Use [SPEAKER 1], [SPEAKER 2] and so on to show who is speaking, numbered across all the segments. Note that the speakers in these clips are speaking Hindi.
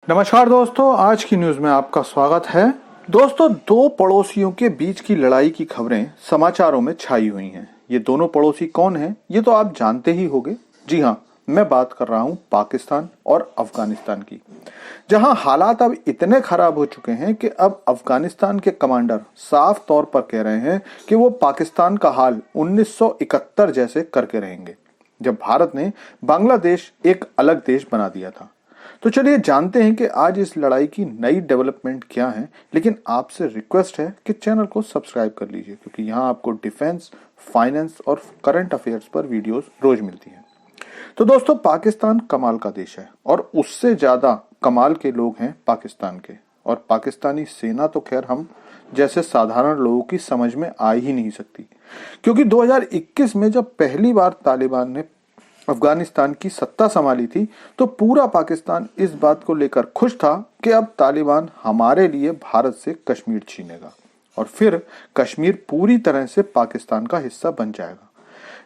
[SPEAKER 1] नमस्कार दोस्तों, आज की न्यूज में आपका स्वागत है। दोस्तों, दो पड़ोसियों के बीच की लड़ाई की खबरें समाचारों में छाई हुई हैं। ये दोनों पड़ोसी कौन हैं, ये तो आप जानते ही होंगे। जी हाँ, मैं बात कर रहा हूँ पाकिस्तान और अफगानिस्तान की, जहां हालात अब इतने खराब हो चुके हैं कि अब अफगानिस्तान के कमांडर साफ तौर पर कह रहे हैं कि वो पाकिस्तान का हाल 1971 जैसे करके रहेंगे, जब भारत ने बांग्लादेश एक अलग देश बना दिया था। तो चलिए जानते हैं कि आज इस लड़ाई की नई डेवलपमेंट क्या है। लेकिन आपसे रिक्वेस्ट है कि चैनल को सब्सक्राइब कर लीजिए, क्योंकि यहाँ आपको डिफेंस, फाइनेंस और करंट अफेयर्स पर वीडियोस रोज मिलती हैं। तो दोस्तों, पाकिस्तान कमाल का देश है और उससे ज्यादा कमाल के लोग हैं पाकिस्तान के। और पाकिस्तानी सेना तो खैर हम जैसे साधारण लोगों की समझ में आ ही नहीं सकती, क्योंकि 2021 में जब पहली बार तालिबान ने अफगानिस्तान की सत्ता संभाली थी, तो पूरा पाकिस्तान इस बात को लेकर खुश था कि अब तालिबान हमारे लिए भारत से कश्मीर छीनेगा और फिर कश्मीर पूरी तरह से पाकिस्तान का हिस्सा बन जाएगा।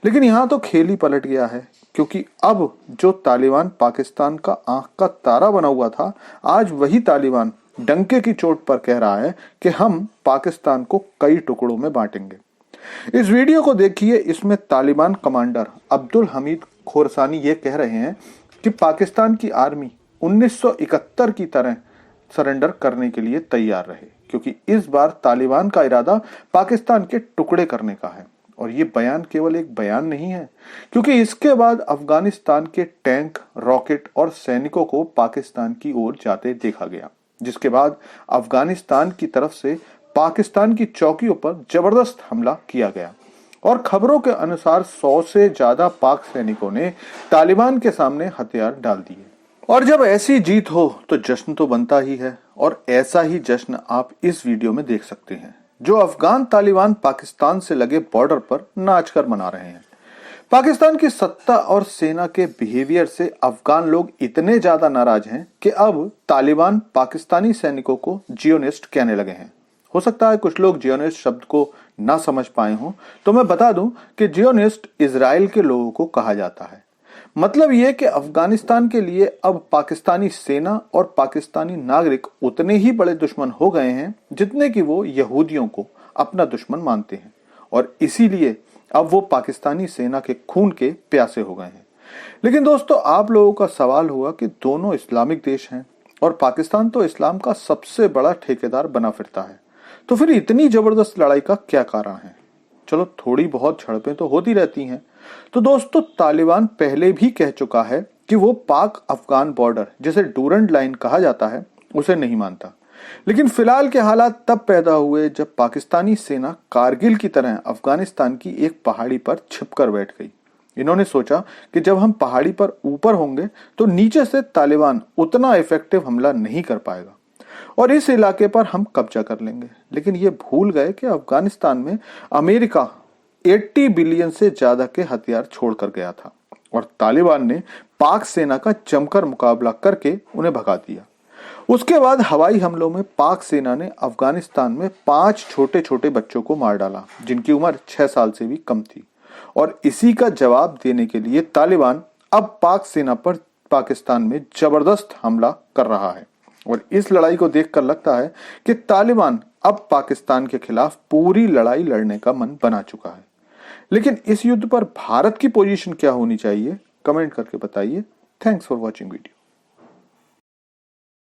[SPEAKER 1] लेकिन यहाँ तो खेल ही पलट गया है, क्योंकि अब जो तालिबान पाकिस्तान का आंख का तारा बना हुआ था, आज वही तालिबान डंके की चोट पर कह रहा है कि हम पाकिस्तान को कई टुकड़ों में बांटेंगे। इस वीडियो को देखिए। इसमें तालिबान कमांडर अब्दुल हमीद खोरसानी ये कह रहे हैं कि पाकिस्तान की आर्मी 1971 की तरह सरेंडर करने के लिए तैयार रहे, क्योंकि इस बार तालिबान का इरादा पाकिस्तान के टुकड़े करने का है। और ये बयान केवल एक बयान नहीं है, क्योंकि इसके बाद अफगानिस्तान के टैंक, रॉकेट और सैनिकों को पाकिस्तान की ओर जाते देखा गया, जिसके बाद अफगानिस्तान की तरफ से पाकिस्तान की चौकियों पर जबरदस्त हमला किया गया। और खबरों के अनुसार 100 से ज्यादा पाक सैनिकों ने तालिबान के सामने हथियार डाल दिए। और जब ऐसी जीत हो तो जश्न तो बनता ही है, और ऐसा ही जश्न आप इस वीडियो में देख सकते हैं, जो अफगान तालिबान पाकिस्तान से लगे बॉर्डर पर नाचकर मना रहे हैं। पाकिस्तान की सत्ता और सेना के बिहेवियर से अफगान लोग इतने ज्यादा नाराज हैं कि अब तालिबान पाकिस्तानी सैनिकों को जियोनिस्ट कहने लगे हैं। हो सकता है कुछ लोग जियोनिस्ट शब्द को ना समझ पाए हों, तो मैं बता दूं कि जियोनिस्ट इजराइल के लोगों को कहा जाता है। मतलब यह कि अफगानिस्तान के लिए अब पाकिस्तानी सेना और पाकिस्तानी नागरिक उतने ही बड़े दुश्मन हो गए हैं जितने कि वो यहूदियों को अपना दुश्मन मानते हैं, और इसीलिए अब वो पाकिस्तानी सेना के खून के प्यासे हो गए हैं। लेकिन दोस्तों, आप लोगों का सवाल होगा कि दोनों इस्लामिक देश हैं और पाकिस्तान तो इस्लाम का सबसे बड़ा ठेकेदार बना फिरता है, तो फिर इतनी जबरदस्त लड़ाई का क्या कारण है? चलो, थोड़ी बहुत झड़पें तो होती रहती हैं। तो दोस्तों, तालिबान पहले भी कह चुका है कि वो पाक अफगान बॉर्डर, जिसे डूरंड लाइन कहा जाता है, उसे नहीं मानता। लेकिन फिलहाल के हालात तब पैदा हुए जब पाकिस्तानी सेना कारगिल की तरह अफगानिस्तान की एक पहाड़ी पर छिपकर बैठ गई। इन्होंने सोचा कि जब हम पहाड़ी पर ऊपर होंगे तो नीचे से तालिबान उतना इफेक्टिव हमला नहीं कर पाएगा और इस इलाके पर हम कब्जा कर लेंगे। लेकिन ये भूल गए कि अफगानिस्तान में अमेरिका 80 बिलियन से ज्यादा के हथियार छोड़कर गया था और तालिबान ने पाक सेना का जमकर मुकाबला करके उन्हें भगा दिया। उसके बाद हवाई हमलों में पाक सेना ने अफगानिस्तान में 5 छोटे छोटे बच्चों को मार डाला, जिनकी उम्र 6 साल से भी कम थी। और इसी का जवाब देने के लिए तालिबान अब पाक सेना पर पाकिस्तान में जबरदस्त हमला कर रहा है। और इस लड़ाई को देखकर लगता है कि तालिबान अब पाकिस्तान के खिलाफ पूरी लड़ाई लड़ने का मन बना चुका है। लेकिन इस युद्ध पर भारत की पोजीशन क्या होनी चाहिए, कमेंट करके बताइए। Thanks for watching video.